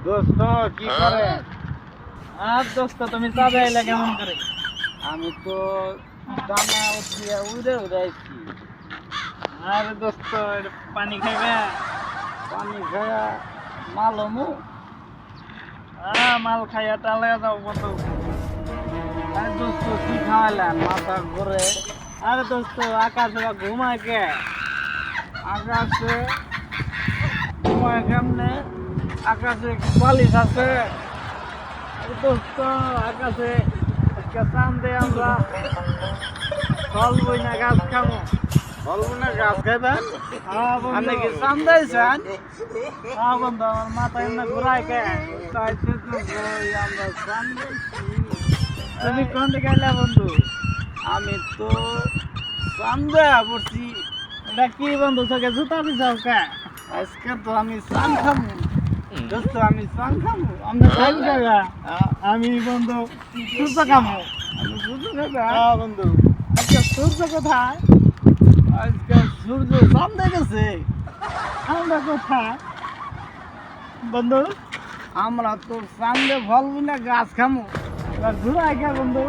দোস্ত কি করে? আর দোস্ত তুমি চাঁদে আইলা কেমন করে? আমি তো ডানা উঠিয়া উড়ে উড়াইছি। আরে দোস্ত একটু পানি খাইবে? পানি খায়া মালমু। মাল খাইয়া টালে যাও বন্ধু। আরে দোস্ত কি খাওয়াইলেন মাথা ঘুরে? আরে দোস্ত আকাশে বা ঘুমায় কে? আকাশে ঘুমায় কেমনে? আকাশে কি বালিশ আছে? আরে দোস্ত আকাশে আজকে চাঁদে আমরা ফল বই না গাছ খামো। বলবো না গাছ খাইবেন? বন্ধু। আপনি কি চান্দাইছেন? বন্ধু আমার মাথা এমনি ঘুরায় কে? তাইতে তো কই আমরা চান্দাইছি। তুমি কোন দিকে আইলা বন্ধু? আমি তো চান্দা পড়ছি। এটা কি বন্ধু চোখে জুতা দিছাও কে? আজকে তো আমি চান খামু। দোস্ত আমি চান খামু। আমরা খাই জায়গা হ্যাঁ, আমি বন্ধু সূর্য খামো। আমি বুঝতে খাইবেন? বন্ধু আচ্ছা সূর্য কোথায়? আজকে সূর্য চান্দে গেছে। আমরা কোথায় বন্ধু? আমরা তো চান্দে ফলবো না গাছ খামু। ঘুরাই কে বন্ধু?